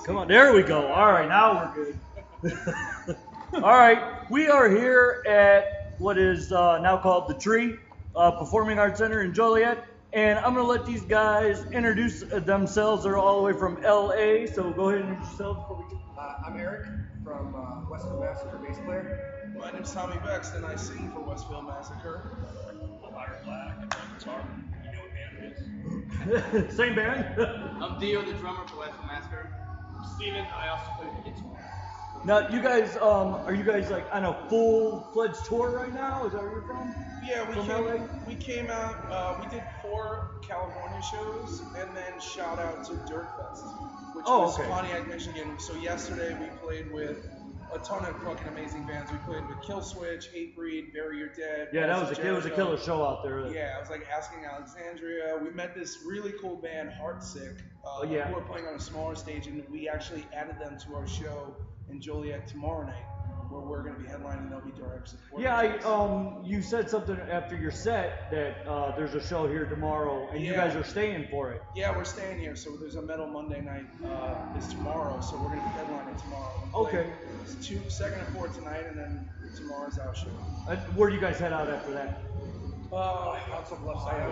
Come on, there we go. All right, now we're good. All right, we are here at what is now called the Tree Performing Arts Center in Joliet, and I'm gonna let these guys introduce themselves. They're all the way from LA, so go ahead and introduce yourselves. I'm Eric from Westfield Massacre, bass player. My name's Tommy Bex, and I sing for Westfield Massacre. I'm Iron Black, I play guitar. You know what band it is? Same band. I'm Dio, the drummer for Westfield Massacre. Steven, I also play the guitar. Now, you guys, are you guys like on a full-fledged tour right now? Is that where you're from? Yeah, From LA? we came out, we did 4 California shows, and then shout out to Dirt Fest, which was okay. Pontiac, Michigan. So yesterday we played with a ton of fucking amazing bands. We played with Kill Switch, Hatebreed, Bury Your Dead. Yeah, it was a killer show out there. Yeah, I was like Asking Alexandria. We met this really cool band, Heartsick, yeah. who were playing on a smaller stage, and we actually added them to our show in Joliet tomorrow night, where we're going to be headlining. They'll be direct support. Yeah, you said something after your set that there's a show here tomorrow, and you guys are staying for it. Yeah, we're staying here. So there's a Metal Monday night is tomorrow, so we're going to be headlining tomorrow. Okay. It's 2nd and 4th tonight, and then tomorrow's our show. Where do you guys head out after that? Lots of left side.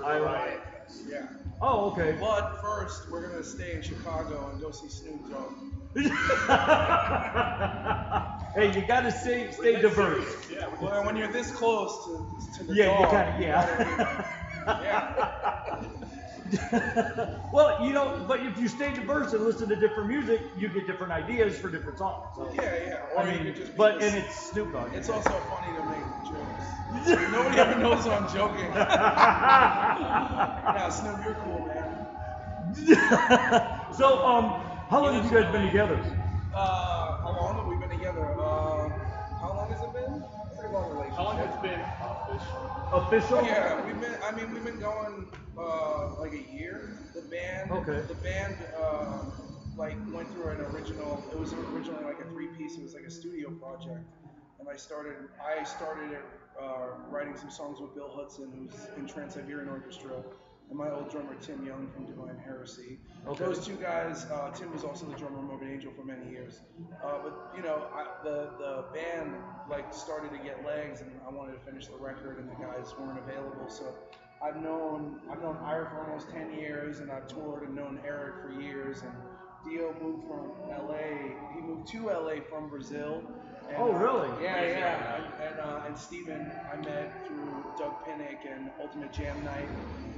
Iowa. Yeah. Oh, okay. But first, we're going to stay in Chicago and go see Snoop Dogg. Hey, you gotta stay diverse. Yeah, Well, when you're this close to the Yeah, dog, you kinda, yeah. Well, but if you stay diverse and listen to different music, you get different ideas for different songs. So. Yeah. Or I you mean, could just and it's Snoop Dogg. It's also funny to make jokes. Nobody ever knows I'm joking. Nah, Snoop, you're cool, man. So, how long have you guys been together? How long have we been together? How long has it been? Pretty long relationship. How long has it been official? Official? Yeah, we've been going like a year. The band like went through it was originally like a 3-piece, it was like a studio project. And I started it writing some songs with Bill Hudson, who's in Trans-Siberian Orchestra, and my old drummer Tim Young from Divine Heresy. Okay. Those 2 guys, Tim was also the drummer of Morbid Angel for many years. But the band like started to get legs, and I wanted to finish the record, and the guys weren't available. So I've known Ira for almost 10 years, and I've toured and known Eric for years. And Dio moved from LA. He moved to LA from Brazil. And, Oh, really? Yeah. And Steven, I met through Doug Pinnick and Ultimate Jam Night,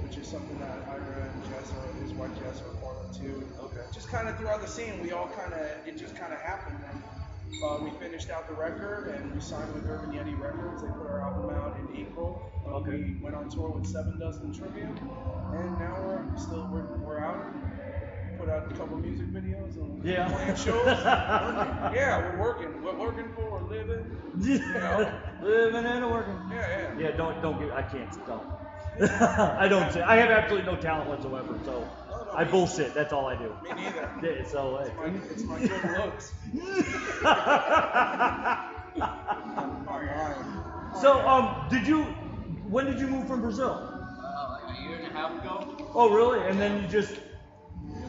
which is something that Ira and Jess, his wife Jess, are part of too. Okay. Just kind of throughout the scene, it just kind of happened. And we finished out the record, and we signed with Urban Yeti Records. They put our album out in April. Okay. We went on tour with 7 Dozen Trivia, and now we're out. Put out a couple music videos and playing shows. We're working. We're working for a living. You know? Living and working. Yeah. Yeah, I can't stop. I have absolutely no talent whatsoever, so I bullshit. That's all I do. Me neither. Yeah, so It's my good looks. So, when did you move from Brazil? Like a year and a half ago. Oh, really? And then you just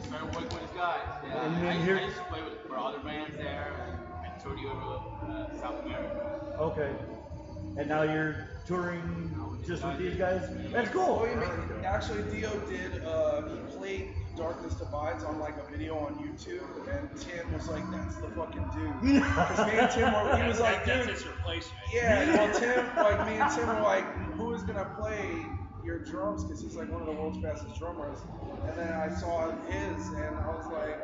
Started working with these guys. Yeah, And then I here- used to play for other bands there and toured over South America. okay. And now you're touring just with these guys? That's cool. Oh, you mean, actually, Dio did, he played Darkness Divides on like a video on YouTube, and Tim was like, that's the fucking dude. Because me and Tim he was like, dude. That's his replacement. Yeah, well, me and Tim were like, who is going to play your drums? Because he's like one of the world's fastest drummers. And then I saw his, and I was like,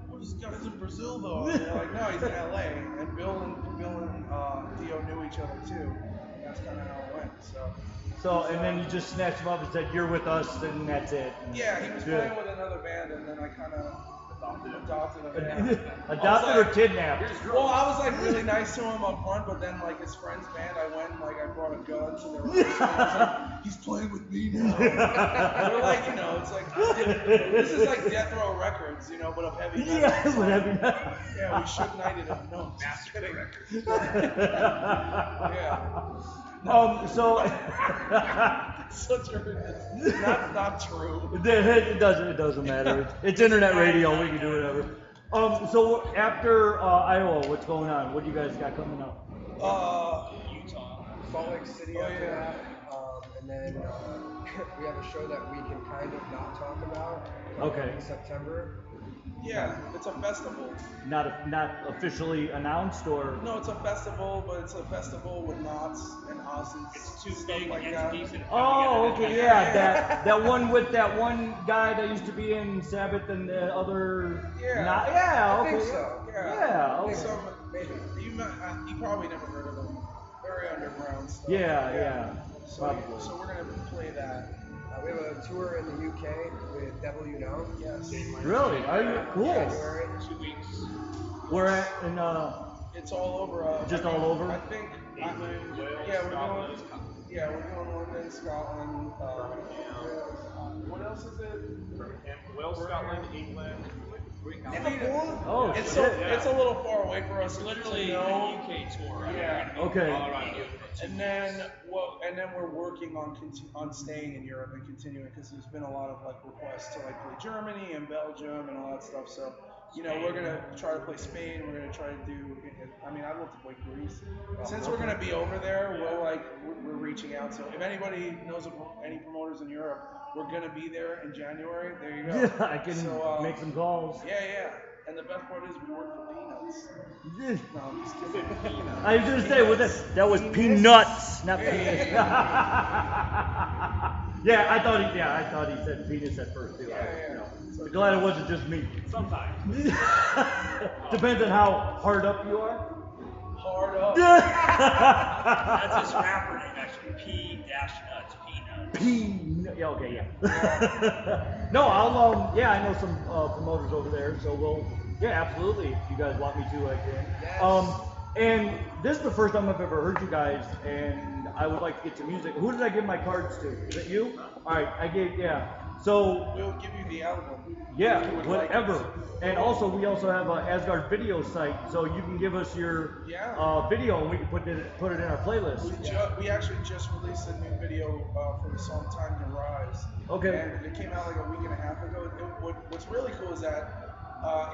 well, this guy's in Brazil though. And they're like, no, he's in LA. And Bill and Dio knew each other too. And that's kind of how it went. So, and then you just snatched him up and said, you're with us, and that's it. Yeah, he was Good. playing with another band, and then I kind of adopted him. Adopted or kidnapped? Well, I was like really nice to him up front, but then like his friend's band, I went and like I brought a gun, so they were like, he's playing with me now. They're like, it's like this is like Death Row Records, but of heavy metal. Yeah, with heavy metal. Yeah, we should knighted him. No, just kidding. Yeah. So Such a that's not true. It doesn't matter. It's internet radio. We can do whatever. So after Iowa, what's going on? What do you guys got coming up? Utah. Salt Lake City Oh, after yeah. that. And then we have a show that we can kind of not talk about Okay. in September. Yeah, it's a festival. Not officially announced or? No, it's a festival, but it's a festival with knots and Aussies. It's two stuff big like that. entities that have Oh, come together. okay, yeah, that one with that one guy that used to be in Sabbath and the other. Yeah. Yeah. I Okay. think so. Yeah. Okay. So you probably never heard of them. Very underground stuff. Yeah. So, Probably. so we're gonna play that. We have a tour in the UK with Devil You Know. Yes. Really? Are you cool? January. 2 weeks. We're at in It's all over. Just all over? I think. England, Wales, Yeah, we're Scotland. going. Yeah, we're going London, Scotland. What else is it? Birmingham, Wales, Scotland, England. oh It's shit. it's a little far away for us. Literally to a know. UK tour. I mean, Yeah. we're gonna be Okay. all around Europe for 2 And then we're working on staying in Europe and continuing because there's been a lot of like requests to like play Germany and Belgium and all that stuff. So we're gonna try to play Spain. We're gonna try to do. I mean, I'd love to play Greece. Since we're gonna be over there, we're reaching out. So if anybody knows of any promoters in Europe, we're gonna be there in January. There you go. Yeah, I can make some calls. Yeah. And the best part is we work for peanuts. Yeah. No, I'm just kidding. I was gonna say that was peanuts, not penis. Yeah, I thought he said penis at first too. Yeah. Glad it wasn't just me. Sometimes. Depends on how hard up you are. Hard up. That's his rapper name, actually. P-nuts. Peanuts. Yeah, okay, yeah. No, I know some promoters over there, so absolutely. If you guys want me to, I can. Yes. And this is the first time I've ever heard you guys, and I would like to get to music. Who did I give my cards to? Is it you? All right, So, We'll give you the album. yeah, If you would like whatever. it. And also, we also have an Asgard video site, so you can give us your video, and we can put it in our playlist. We actually just released a new video for the song "Time to Rise." Okay. And it came out like a week and a half ago. What's really cool is that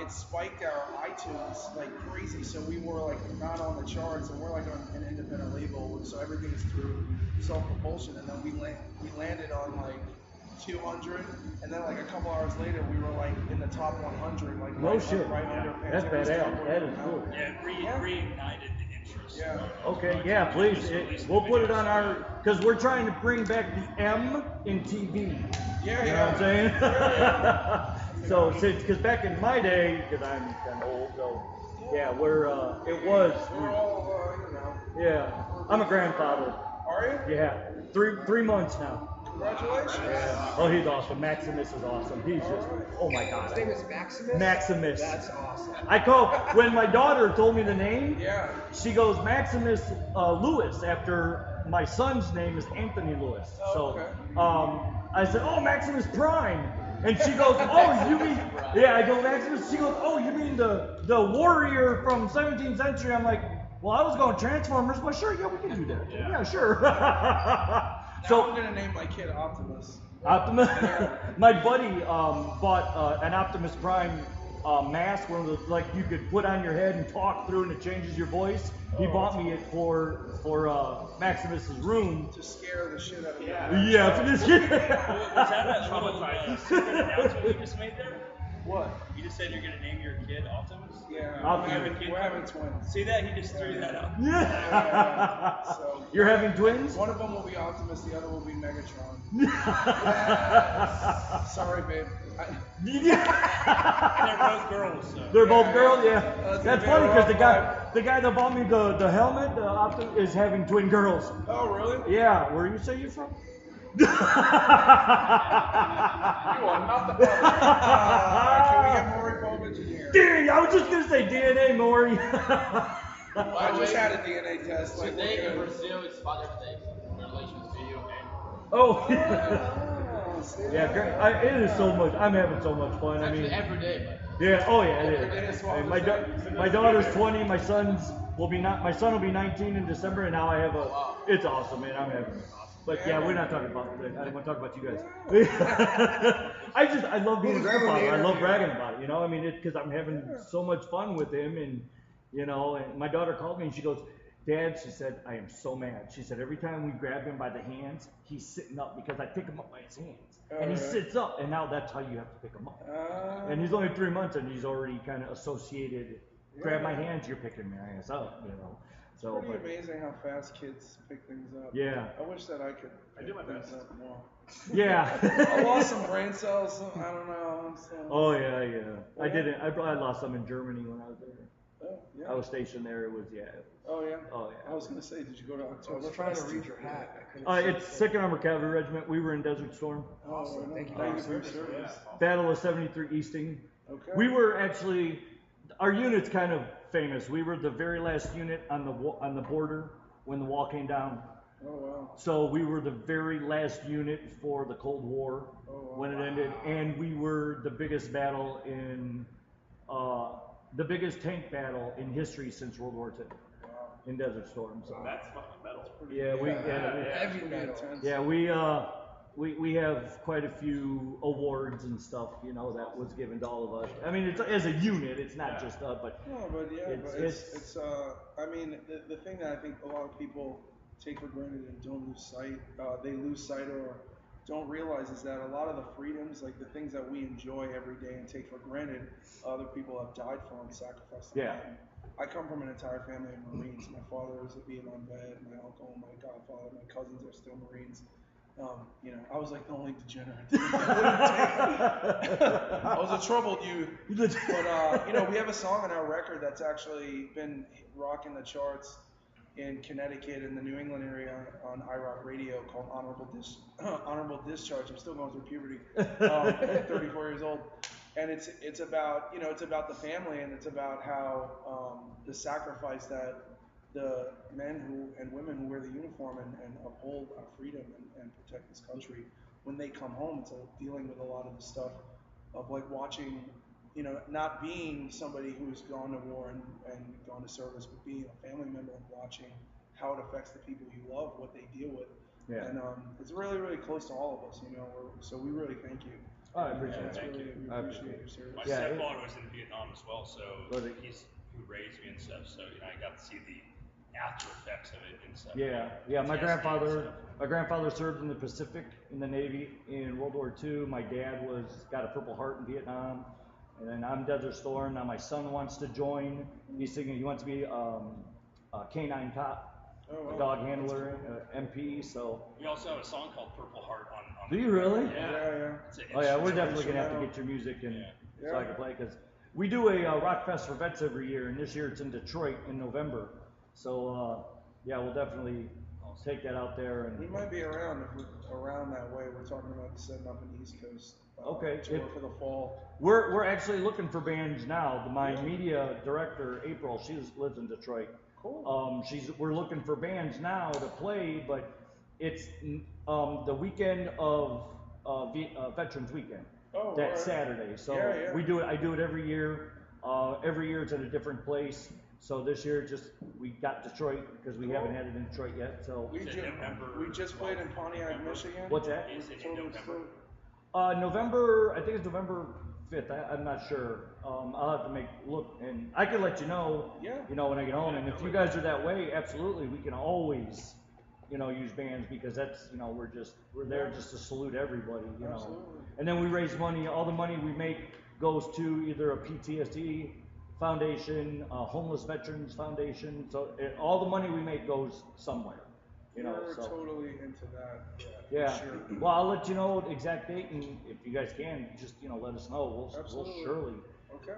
it spiked our iTunes like crazy. So we were like not on the charts, and we're like on an independent label, so everything's through self-propulsion. And then we landed on like 200, and then like a couple hours later, we were like in the top 100, like No shit. right under That's Pantera's badass. top That is 100. cool. Yeah, reignited the interest. Yeah. Okay, yeah, please. We'll put it on our, because we're trying to bring back the M in TV. Yeah, You know what I'm saying? So, because back in my day, because I'm kind of old, so yeah, We're all, yeah. I'm a grandfather. Are you? Yeah, three months now. Congratulations. Yeah. Oh, he's awesome. Maximus is awesome. He's just, oh my God. His name is Maximus? Maximus. That's awesome. When my daughter told me the name, Yeah. she goes Maximus Lewis after my son's name is Anthony Lewis. Oh, So I said, oh, Maximus Prime. And she goes, oh, you mean, yeah, I go, Maximus. She goes, oh, you mean the warrior from 17th century? I'm like, well, I was going Transformers, but sure, yeah, we can do that. Yeah, sure. Now I'm gonna name my kid Optimus. Optimus. My buddy bought an Optimus Prime mask, one of those like you could put on your head and talk through, and it changes your voice. He bought me it for Maximus's room. To scare the shit out of me. Yeah, for this kid. Was that a little secret announcement you just made there? What? You just said you're going to name your kid Optimus? Yeah. Optimus. We're having twins. See that? He just threw that out. Yeah. So You're having twins? one of them will be Optimus, the other will be Megatron. Sorry, babe. And they're both girls, so. They're both girls, yeah. That's That's a funny bit because rough the guy that bought me the helmet, Optimus, is having twin girls. Oh, really? Yeah, where you say you're from? You are not the Can we get Maury Povich in here? Dang, I was just gonna say DNA, Maury. I just had a DNA test. Like, Today in Brazil, it's Father's Day. Congratulations to you, man. Oh. oh, see Yeah, that? great. It is so much. I'm having so much fun. I Actually, mean, every day, but yeah. Oh yeah, it Every day is. is Father's And my daughter's 20. My son will be 19 in December, and now I have a. It's awesome, man. I'm having. But yeah, we're not talking about that. I want to talk about you guys. I love being a grandfather. I love bragging about it. You know, I mean, because I'm having so much fun with him, and you know, and my daughter called me and she goes, Dad, she said, I am so mad. She said, every time we grab him by the hands, he's sitting up because I pick him up by his hands. And he sits up, and now that's how you have to pick him up. And he's only 3 months, and he's already kind of associated, grab my hands, you're picking my ass up, you know. So, Pretty amazing how fast kids pick things up. Yeah. I wish that I could pick do my things best. up more. Yeah. I lost some brain cells. I don't know. Oh, yeah. I didn't. I lost some in Germany when I was there. Oh, yeah. I was stationed there. It was, yeah. Oh, yeah? Oh, yeah. I was going to say, did you go to I October? was trying to read your hat. I couldn't see It's 2nd Armored Cavalry Regiment. We were in Desert Storm. Awesome. Thank you. Thank you for your service. Battle of 73 Easting. Okay. We were actually, our unit's kind of famous. We were the very last unit on the border when the wall came down. Oh, wow. So we were the very last unit for the Cold War when it ended, and we were the biggest battle in, the biggest tank battle in history since World War II in Desert Storm. So That's fucking metal. heavy metal. yeah, we have quite a few awards and stuff, you know, that was given to all of us. I mean, it's as a unit, it's not just but No, but yeah, it's I mean, the thing that I think a lot of people take for granted and don't lose sight, they lose sight or don't realize is that a lot of the freedoms, like the things that we enjoy every day and take for granted, other people have died for and sacrificed. Yeah. I come from an entire family of Marines. My father was a Vietnam vet, my uncle, my godfather, my cousins are still Marines. You know, I was like the only degenerate. I was a troubled youth. But, you know, we have a song on our record that's actually been rocking the charts in Connecticut in the New England area on iRock Radio called Honorable Discharge. I'm still going through puberty. I'm 34 years old. And it's about, you know, it's about the family, and it's about how the sacrifice that the men and women who wear the uniform and uphold our freedom and protect this country, when they come home, it's dealing with a lot of the stuff of like watching, you know, not being somebody who's gone to war and gone to service, but being a family member and watching how it affects the people you love, what they deal with. Yeah. And it's really, really close to all of us, you know, so we really thank you. I appreciate it. Thank you. We appreciate your service. My Yeah, stepfather was in Vietnam as well, so Was he? he's who raised me and stuff. So you know, I got to see the after effects of it and stuff. Yeah. My grandfather served in the Pacific in the Navy in World War II. My dad got a Purple Heart in Vietnam, and then I'm Desert Storm. Now my son wants to join. He's thinking he wants to be a canine cop, a dog handler, MP. So. We also have a song called Purple Heart on Do you really? Yeah. Oh yeah, we're definitely gonna have to get your music and so I can play, because we do a rock fest for vets every year, and this year it's in Detroit in November. So yeah, we'll definitely take that out there. And We might be around if we're around that way. We're talking about setting up an East Coast tour for the fall. We're actually looking for bands now. My media director, April, she lives in Detroit. Cool. We're looking for bands now to play, but it's the weekend of Veterans Weekend. Oh, That right. Saturday. So Yeah. we do it. I do it every year. Every year it's at a different place. So this year we got Detroit because we haven't had it in Detroit yet. So We just played in Pontiac, Michigan. what's that? Is it in November? November. I think it's November 5th. I'm not sure. I'll have to look, and I can let you know. Yeah. You know, when I get home, and if you guys are that way, absolutely, we can always, you know, use bands, because that's, you know, we're there just to salute everybody, you know. Absolutely. And then we raise money. All the money we make goes to either a PTSD foundation, a homeless veterans foundation. So all the money we make goes somewhere, you know. We're So totally into that. yeah. For sure. Well, I'll let you know the exact date, and if you guys can, just, you know, let us know. We'll Absolutely. surely. Okay.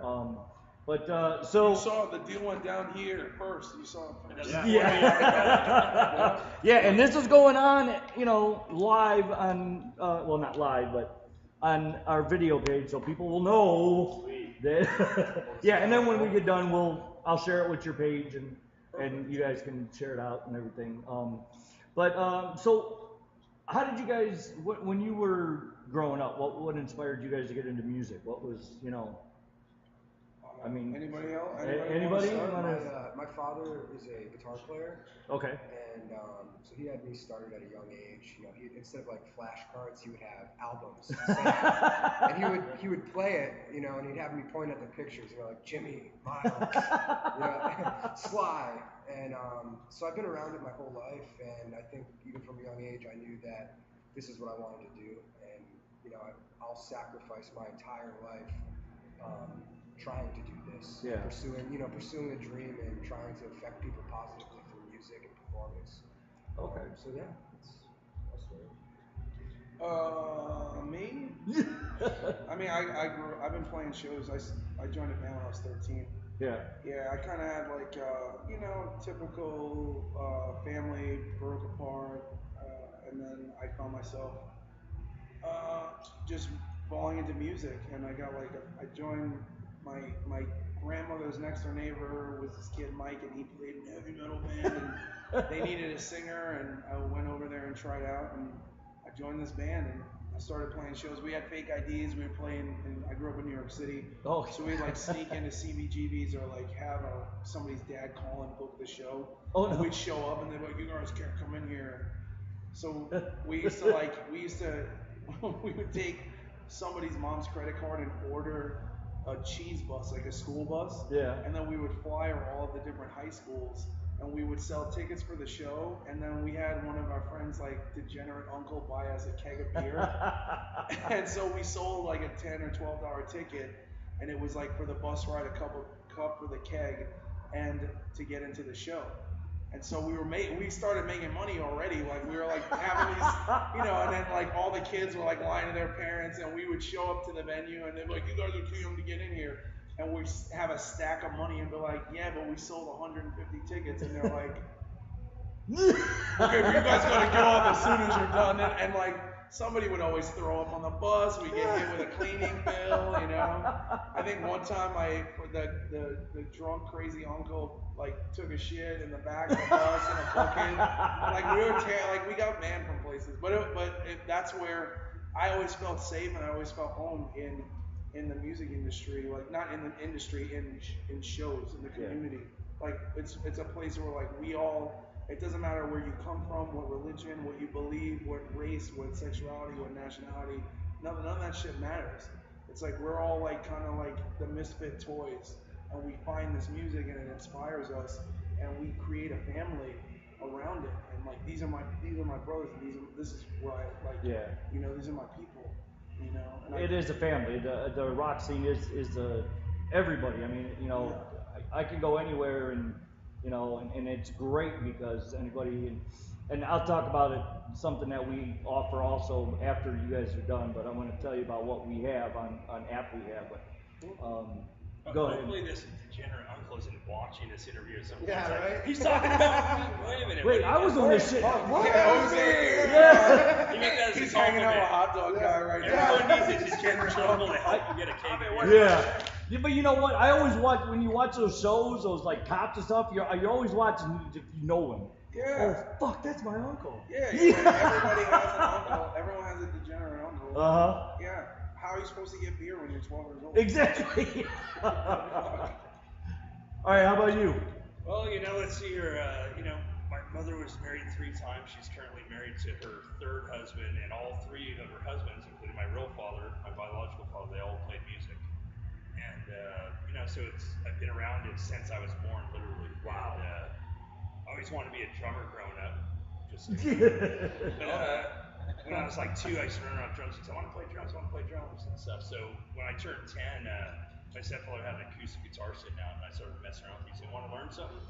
But so. You saw the deal went down here first. You saw it first. Yeah. Yeah, and this is going on, you know, live on, well, not live, but on our video page, so people will know that. Yeah, and then when we get done, I'll share it with your page, and you guys can share it out and everything. So how did you guys, when you were growing up, what inspired you guys to get into music? What was, you know? I mean, Anybody else? anybody? My father is a guitar player, Okay. and so he had me started at a young age. You know, instead of like flashcards, he would have albums, and he would play it. You know, and he'd have me point at the pictures. You know, like Jimmy, Miles, you know, Sly, and so I've been around it my whole life, and I think even from a young age, I knew that this is what I wanted to do, and you know, I'll sacrifice my entire life. Trying to do this, pursuing a dream and trying to affect people positively through music and performance. Okay. So yeah, that's Me? I mean, I've been playing shows. I joined a band when I was 13. Yeah. Yeah, I kind of had like, typical family broke apart, and then I found myself just falling into music, and I got I joined my grandmother's next door neighbor was this kid Mike, and he played in a heavy metal band, and they needed a singer, and I went over there and tried out, and I joined this band, and I started playing shows. We had fake IDs. We were playing, and I grew up in New York City, so we'd like sneak into CBGBs or like have somebody's dad call and book the show. Oh, no. We'd show up, and they'd be like, "You guys can't come in here." So we used to we would take somebody's mom's credit card and order a cheese bus, like a school bus. Yeah. And then we would flyer all of the different high schools, and we would sell tickets for the show. And then we had one of our friends, like degenerate uncle, buy us a keg of beer. And so we sold like a $10 or $12 ticket, and it was like for the bus ride, a cup for the keg, and to get into the show. And so we started making money already. Like we were like having these, and then like all the kids were like lying to their parents, and we would show up to the venue, and they'd be like, "You guys are too young to get in here." And we have a stack of money and be like, "Yeah, but we sold 150 tickets," and they're like, "Okay, well, you guys gotta get off as soon as you're done." And like somebody would always throw up on the bus. We get hit with a cleaning bill, I think one time the drunk crazy uncle like took a shit in the back of the bus in a bucket. Like we got banned from places, but that's where I always felt safe, and I always felt home in the music industry, like not in the industry, in shows, in the community. Like it's a place where like we all. It doesn't matter where you come from, what religion, what you believe, what race, what sexuality, what nationality. None of that shit matters. It's like we're all like kind of like the misfit toys, and we find this music and it inspires us, and we create a family around it. And like these are my brothers, and this is where I like. Yeah. These are my people. And it is a family. The rock scene is everybody. I mean, I can go anywhere and it's great because anybody and I'll talk about it, something that we offer also after you guys are done, but I want to tell you about what we have on app we have. But go ahead. Hopefully this degenerate uncle isn't watching this interview or something. Yeah, right? He's talking about me. Wait a minute. Wait, I was on this shit. What? You make that as He's a hanging out with a compliment. hot dog guy right Everyone now. needs a degenerate uncle to help you get a cake of beer. Yeah, but you know what? I always watch when you watch those shows, those like cops and stuff. You're always watching if you know him. Yeah. Oh fuck, that's my uncle. Yeah. Everybody has an uncle. Everyone has a degenerate uncle. Yeah. How are you supposed to get beer when you're 12 years old? Exactly. All right, how about you? Well, let's see here. My mother was married 3 times. She's currently married to her 3rd husband, and all 3 of her husbands, including my real father, my biological father, they all played music. And so I've been around it since I was born, literally. Wow. And, I always wanted to be a drummer growing up. Just so you know. When I was like 2, I used to run around drums and say, I want to play drums and stuff. So when I turned 10, my stepfather had an acoustic guitar sitting out, and I started messing around with it. He said, want to learn something?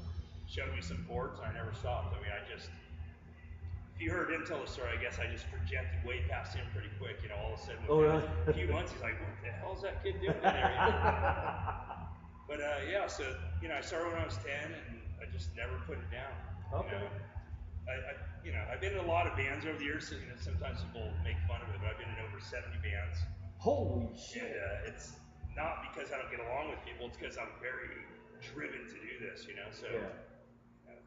Showed me some chords, and I never stopped. I mean, if you heard him tell the story, I guess I just projected way past him pretty quick. All of a sudden, within a few months, he's like, what the hell is that kid doing in there? But so I started when I was 10, and I just never put it down. Okay. I've been in a lot of bands over the years, so sometimes people make fun of it, but I've been in over 70 bands. Holy shit. And it's not because I don't get along with people, it's because I'm very driven to do this, So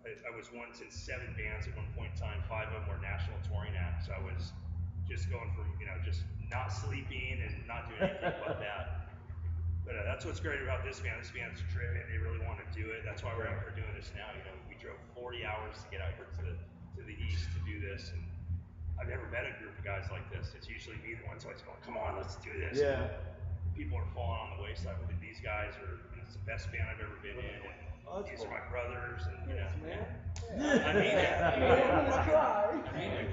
I was once in 7 bands at one point in time. 5 of them were national touring acts. So I was just going from, just not sleeping and not doing anything but that. But that's what's great about this band. This band's driven. They really want to do it. That's why we're out here doing this now. You know, we drove 40 hours to get out here to the east to do this, and I've never met a group of guys like this. It's usually me the one's always going, "Come on, let's do this." Yeah. People are falling on the wayside. But these guys are. It's the best band I've ever been in, and these are my brothers, and you know. I mean it.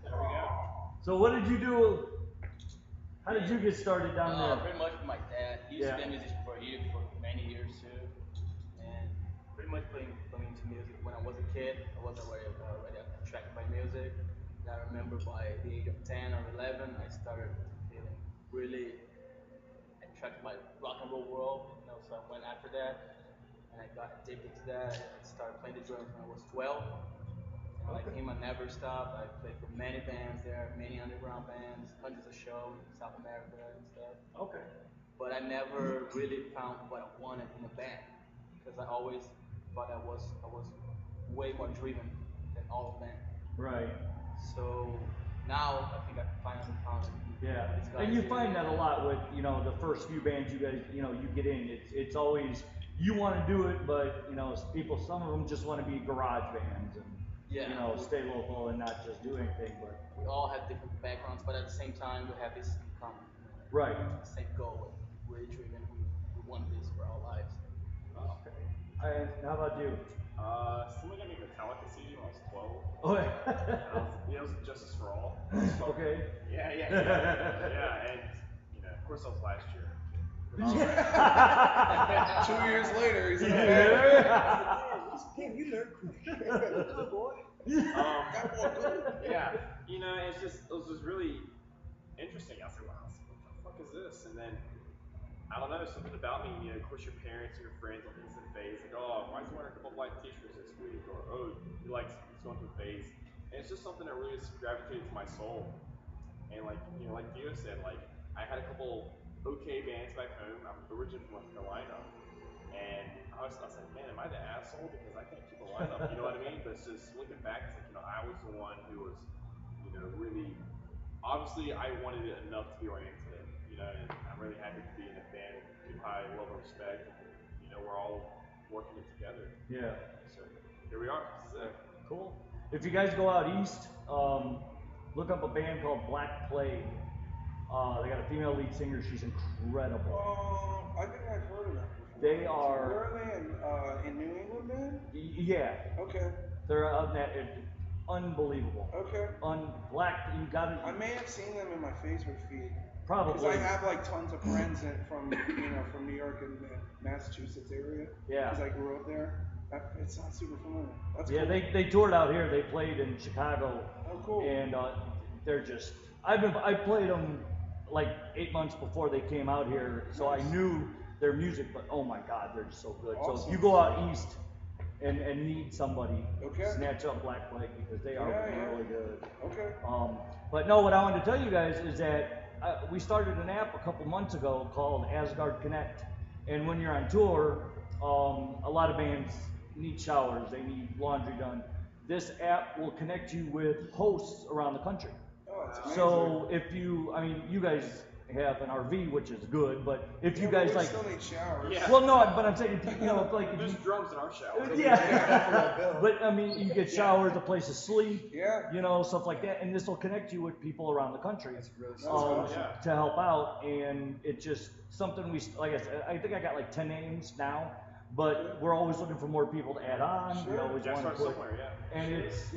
There we go. So what did you do? How did you get started down there? Pretty much with my dad. He used to be a musician for many years too, and pretty much playing into music when I was a kid. I wasn't already attracted by music. And I remember by the age of 10 or 11, I started feeling really attracted by rock and roll world. You know, so I went after that, and I got addicted to that. I started playing the drums when I was 12. Like him, I never stopped. I played for many bands there, many underground bands, hundreds of shows in South America and stuff. Okay. But I never really found what I wanted in a band because I always thought I was way more driven than all of them. Right. So now I think I finally found it. Yeah. And you find that a lot with, you know, the first few bands you guys, you know, you get in. It's always you want to do it, but you know, some of them just want to be garage bands and. Yeah. You know, stay local and not just do anything, but we all have different backgrounds, but at the same time, we have this in common. Right. Same goal. We're driven. We want this for our lives. Okay. And how about you? Someone got me a Metallica CD when I was 12. Oh, yeah. It was Justice for All. Okay. Yeah, and you know, of course, that was last year. 2 years later, he's like, Damn, you learned quick. Good boy. That boy good. Yeah, you know, it was just really interesting. I was like, wow, what the fuck is this? And then, I don't know, something about me, you know, of course your parents and your friends on instant phase, like, oh, why is he wearing a couple black t-shirts this week? Or, oh, he likes, he's going through a phase. And it's just something that really just gravitated to my soul. And like, you know, like Dio said, like, I had a couple okay bands back home. I'm originally from North Carolina. And I was like, man, am I the asshole? Because I can't keep a lineup, you know what I mean? But it's just looking back, it's like, you know, I was the one who was, you know, really, obviously I wanted it enough to be oriented in, you know, and I'm really happy to be in a band with too high level of respect. And, you know, we're all working it together. Yeah. So here we are. Cool. If you guys go out east, look up a band called Black Plague. They got a female lead singer. She's incredible. I think I've heard of them before. They are. Where are they in New England, man? Yeah. Okay. They're on that. Unbelievable. Okay. You got it. I may have seen them in my Facebook feed. Probably. Because I have like tons of friends from New York and Massachusetts area. Yeah. Because I grew up there. It's not super familiar. That's yeah, cool. they toured out here. They played in Chicago. Oh, cool. And they're just. I played them like 8 months before they came out here, so Nice. I knew their music. But oh my God, they're just so good. Awesome. So if you go out east and need somebody, Okay. snatch up Black Plague because they are really good. Okay. But no, what I wanted to tell you guys is that we started an app a couple months ago called Asgard Connect, and when you're on tour, a lot of bands need showers, they need laundry done. This app will connect you with hosts around the country. Oh, it's amazing. So if you guys have an RV, which is good, but if you guys we like, still need showers. Yeah. well, no, but I'm saying, like, if There's you, drums in our shower. yeah, but I mean, you get showers, a place to sleep, Yeah. stuff like that, and this will connect you with people around the country That's really That's smart. awesome. Yeah. to help out, and it's just something like I said, I think I got like 10 names now, but we're always looking for more people to add on. We Sure. always Gotta want to start put, somewhere, yeah. and it's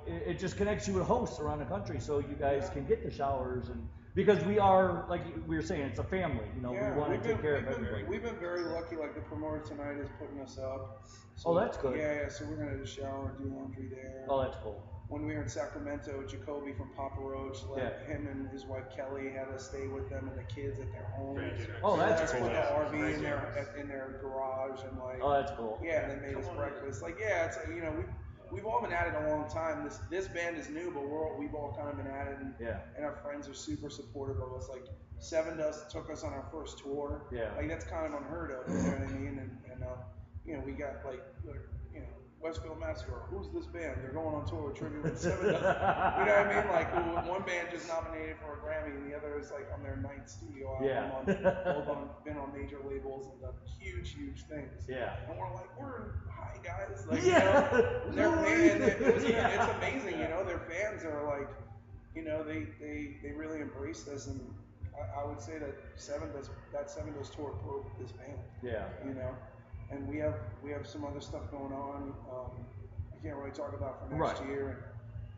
it just connects you with hosts around the country, so you guys can get the showers, and because we are, like we were saying, it's a family. Yeah, we want to take care of we've everybody. been very lucky. Like the promoter tonight is putting us up. Oh, that's good. Yeah. So we're gonna shower, do laundry there. Oh, that's cool. When we were in Sacramento, Jacoby from Papa Roach, him and his wife Kelly had us stay with them and the kids at their home. Oh, that's Let's cool. put the RV in Nice. their garage and like. Oh, that's cool. Yeah, and they made us breakfast. Like, yeah, it's we've all been at it a long time. This band is new, but we've all kind of been at it, and our friends are super supportive of us. Like Seven Dust took us on our first tour. Yeah. Like that's kind of unheard of. You know what I mean? And we got like Westfield Massacre. Who's this band? They're going on tour with Tribute and Seven doesn't. You know what I mean? Like one band just nominated for a Grammy, and the other is like on their 9th studio album, been on major labels and done huge things. Yeah. And we're like, hi guys, like you know, it's amazing. You know, their fans are like, you know, they really embrace this, and I would say that Seven Does tour broke this band. Yeah. You know. And we have some other stuff going on. I can't really talk about for next year. And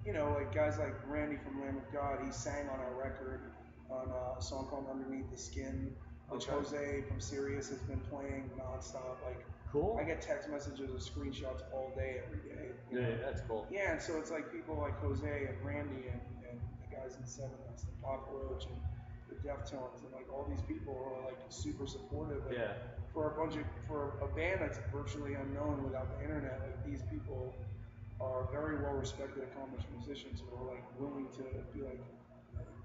you know, like guys like Randy from Lamb of God, he sang on our record on a song called Underneath the Skin, which Jose from Sirius has been playing nonstop. Like, cool. I get text messages or screenshots all day, every day. Yeah, that's cool. Yeah, and so it's like people like Jose and Randy and the guys in Seven, that's the Papa Roach and the Deftones, and like all these people are like super supportive. And for a band that's virtually unknown without the internet, like these people are very well respected, accomplished musicians who are like willing to be like,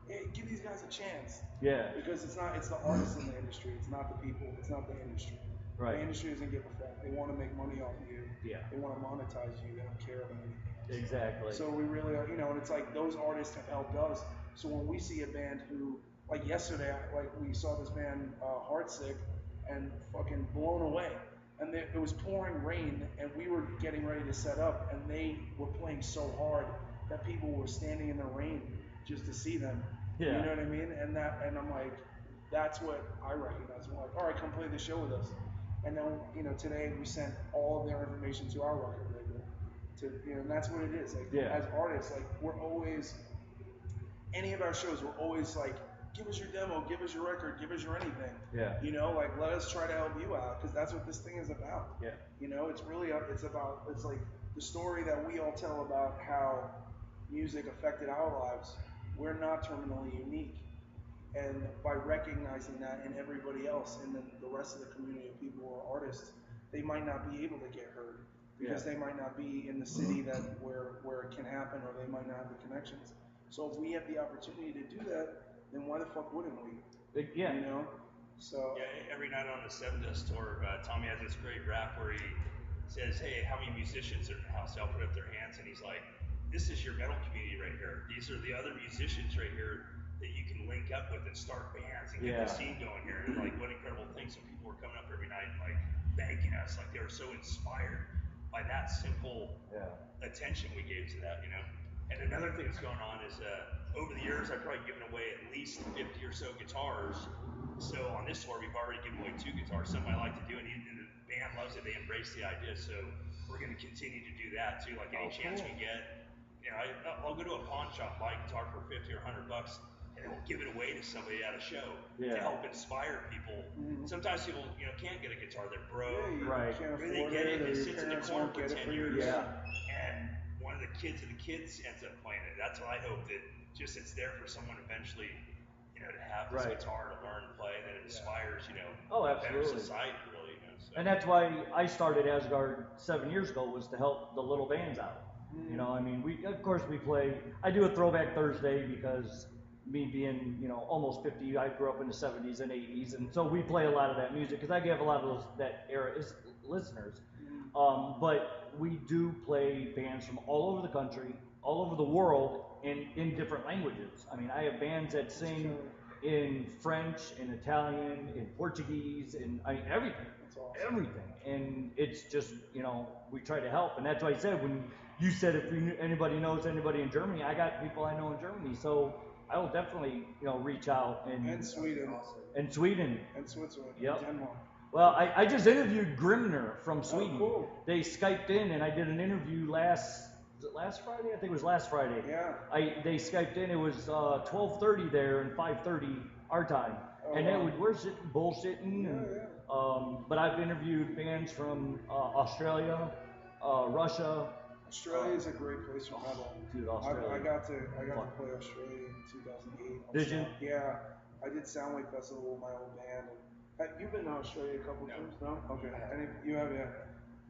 hey, give these guys a chance. Yeah. Because it's the artists in the industry, it's not the people, it's not the industry. Right. The industry doesn't give a fuck. They want to make money off of you. Yeah. They want to monetize you. They don't care about anything else. Exactly. So we really are, you know, and it's like those artists have helped us. So when we see a band who, like yesterday, like we saw this band Heartsick, and fucking blown away. And it was pouring rain, and we were getting ready to set up, and they were playing so hard that people were standing in the rain just to see them. Yeah. You know what I mean? And I'm like, that's what I recognize. I'm like, all right, come play the show with us. And then, you know, today we sent all of their information to our record label. You know, and that's what it is. Like, as artists, like we're always, any of our shows, we're always like, give us your demo, give us your record, give us your anything. Yeah. You know, like let us try to help you out, because that's what this thing is about. Yeah. You know, it's really it's like the story that we all tell about how music affected our lives. We're not terminally unique, and by recognizing that in everybody else, and then the rest of the community of people who are artists, they might not be able to get heard because they might not be in the city where it can happen, or they might not have the connections. So if we have the opportunity to do that, then why the fuck wouldn't we? You know? So every night on the Seven Dust tour, Tommy has this great rap where he says, hey, how many musicians are in the house? They all put up their hands, and he's like, this is your metal community right here. These are the other musicians right here that you can link up with and start bands and get the scene going here. And like, what incredible things. So people were coming up every night and like thanking us, like they were so inspired by that simple attention we gave to that, you know? And another thing that's going on is over the years, I've probably given away at least 50 or so guitars. So on this tour, we've already given away 2 guitars, something I like to do, and the band loves it. They embrace the idea, so we're going to continue to do that too. Like any chance we get, you know, I'll go to a pawn shop, buy a guitar for $50 or $100, and then we'll give it away to somebody at a show to help inspire people. Sometimes people, you know, can't get a guitar, they're broke, they get it, it sits in the corner for 10 years, and one of the kids ends up playing it. That's what I hope, that just it's there for someone eventually, you know, to have this guitar to learn to play, and then it inspires, you know, a better society, really. You know, so. And that's why I started Asgard 7 years ago, was to help the little bands out. You know, I mean, I do a Throwback Thursday because me being, you know, almost 50, I grew up in the 70s and 80s, and so we play a lot of that music because I have a lot of that era listeners. But we do play bands from all over the country, all over the world, in different languages. I mean, I have bands that sing in French, in Italian, in Portuguese, and I mean everything. Everything. And it's just, you know, we try to help. And that's why I said, when you said if anybody knows anybody in Germany, I got people I know in Germany. So I will definitely, you know, reach out. And Sweden. And Sweden. And Switzerland. Yep. And Denmark. Well, I just interviewed Grimner from Sweden. Oh, cool. They Skyped in, and I did an interview last Friday? I think it was last Friday. Yeah. They Skyped in. It was 12:30 there and 5:30 our time. And we're sitting bullshitting. But I've interviewed bands from Australia, Russia. Australia is a great place for metal. Dude, Australia. I got to play Australia in 2008. Did you? Yeah, I did Soundwave Festival with my old band. You've been to Australia a couple times, no? Okay, and you have, yeah.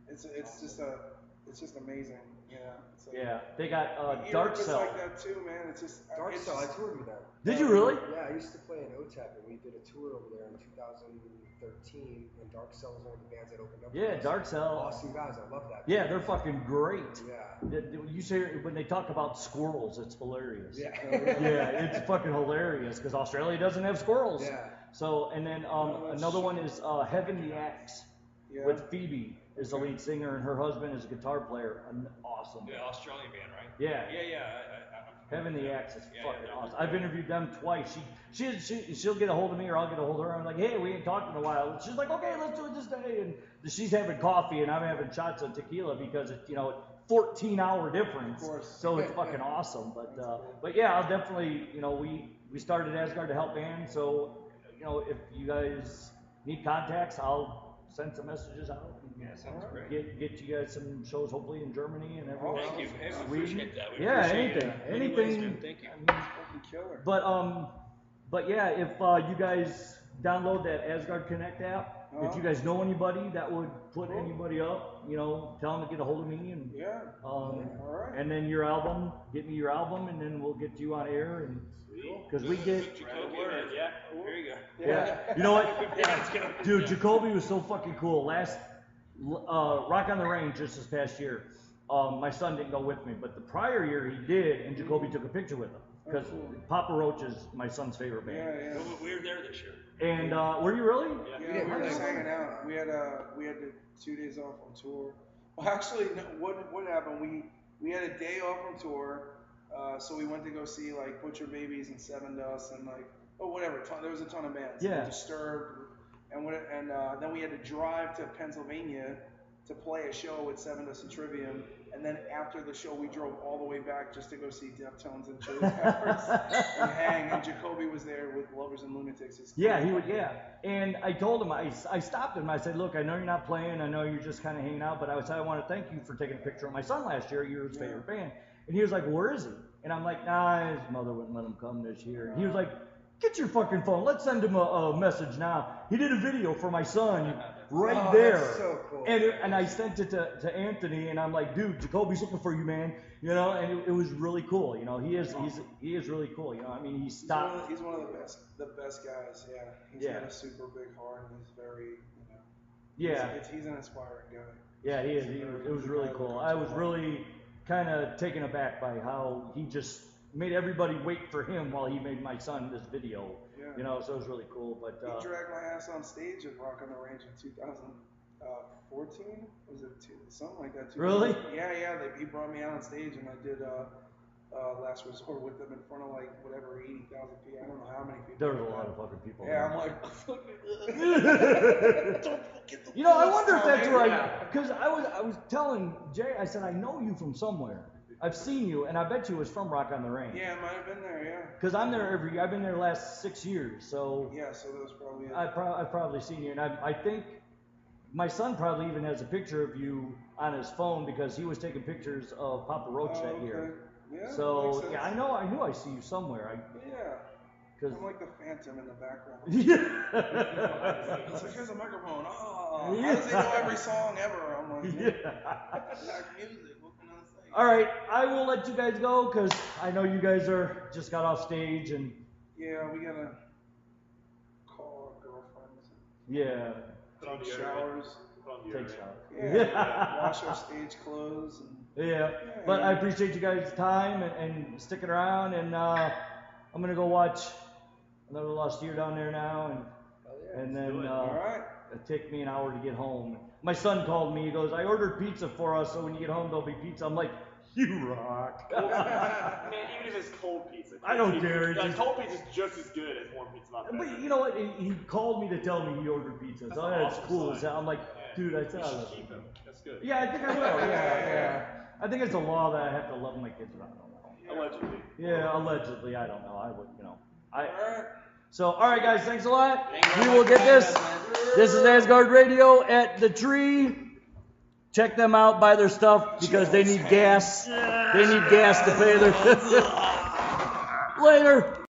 It's just amazing. Yeah. It's like, Yeah, they got Europe Dark is Cell. like that too, man. It's just Dark it's Cell, I just- toured with them. Did you really? Yeah, I used to play in OTEP, and we did a tour over there in 2013, and Dark Cell was one of the bands that opened up. Yeah, for us. Dark Cell. Awesome guys, I love that. Yeah, they're fucking great. Yeah. You say when they talk about squirrels, it's hilarious. Yeah. Yeah, it's fucking hilarious because Australia doesn't have squirrels. Yeah. So, and then another one is Heaven the Axe Yeah. with Phoebe is the lead singer and her husband is a guitar player. Awesome. The Australian band, right? Yeah. Yeah. Heaven the Axe is Yeah, fucking they're awesome. great. I've interviewed them twice. She'll get a hold of me or I'll get a hold of her. I'm like, hey, we ain't talked in a while. She's like, okay, let's do it this day. And she's having coffee and I'm having shots of tequila because it's 14-hour difference. Of course. So it's fucking awesome. But yeah, I'll definitely we started Asgard to help bands. So if you guys need contacts, I'll send some messages out. Yeah, sounds great. Get you guys some shows hopefully in Germany and everywhere Thank you. else. Hey, we Sweden. appreciate that. We Yeah, appreciate anything. it. Thank you. I mean, Fucking killer. but yeah, if you guys download that Asgard Connect app, if you guys know anybody that would put anybody up, tell them to get a hold of me and Yeah. Alright. and then your album, get me your album, and then we'll get you on air and because we get Jacoby, man. Yeah. There you go. yeah. You know what, Yeah, it's gonna, dude, Jacoby was so fucking cool. Last Rock on the Range just this past year, my son didn't go with me, but the prior year he did, and Jacoby took a picture with him because Papa Roach is my son's favorite band. Yeah. we were there this year. And were you really? Yeah, we were just hanging out. We had the 2 days off on tour. Well, actually, no, what happened? We had a day off on tour, so we went to go see like Butcher Babies and Seven Dust and whatever. There was a ton of bands. Yeah. Disturbed, and then we had to drive to Pennsylvania to play a show with Seven Dust and Trivium. And then after the show, we drove all the way back just to go see Deftones and Chili Peppers and hang. And Jacoby was there with Lovers and Lunatics. Yeah, he would. Yeah, and I told him I stopped him. I said, look, I know you're not playing. I know you're just kind of hanging out, but I want to thank you for taking a picture of my son last year. You're his favorite band. And he was like, where is he? And I'm like, nah, his mother wouldn't let him come this year. And he was like, get your fucking phone. Let's send him a message now. He did a video for my son right there. That's so cool. And I sent it to Anthony, and I'm like, dude, Jacoby's looking for you, man. And it was really cool. He is really cool. I mean, he stopped. He's one of the best guys. Yeah. He's got a super big heart, and he's very, Yeah. He's an inspiring guy. Yeah, he is. It was really cool. I was really kind of taken aback by how he just made everybody wait for him while he made my son this video. Yeah. So it was really cool. But He dragged my ass on stage at Rock on the Range in 2014. Was it something like that? Really? Yeah. He brought me out on stage, and I did Last Resort with them in front of 80,000 people. I don't know how many people. there was a lot of fucking people. Yeah, there. I'm like, I wonder if that's right. Because I was telling Jay, I said, I know you from somewhere. I've seen you, and I bet you it was from Rock on the Range. Yeah, I might have been there. Yeah. Because I'm there every year. I've been there the last 6 years, so Yeah, so that was probably it. I've probably seen you, and I think my son probably even has a picture of you on his phone because he was taking pictures of Papa Roach that year. Yeah. So makes sense. yeah, I knew I see you somewhere. Yeah. Because I'm like the Phantom in the background. yeah. It's like, here's a microphone. Oh, Yeah. how does he know every song ever? I'm like, Yeah. black music. What can I say? All right, I will let you guys go because I know you guys just got off stage and Yeah, we gotta call our girlfriends. yeah, Take showers. take shots. Yeah. Wash our stage clothes. And Yeah, but I appreciate you guys' time and sticking around, and I'm gonna go watch another Lost Year down there now, and then all right. it'll take me an hour to get home. My son called me. He goes, "I ordered pizza for us, so when you get home, there'll be pizza." I'm like, "You rock." Man, even if it's cold pizza. I don't care, just- Cold pizza's just as good as warm pizza. Not But better. you know what? He called me to tell me he ordered pizza, so that's awesome cool. sign. So I'm like, dude, I said You I should love keep you. them. That's good. Yeah, I think I will. Yeah. I think it's a law that I have to love my kids. I don't know. Allegedly. Yeah, allegedly. I don't know. I would, All right. So, all right, guys, thanks a lot. We will get this. This is Asgard Radio at the Tree. Check them out, buy their stuff because they need gas. They need gas to pay their. Later.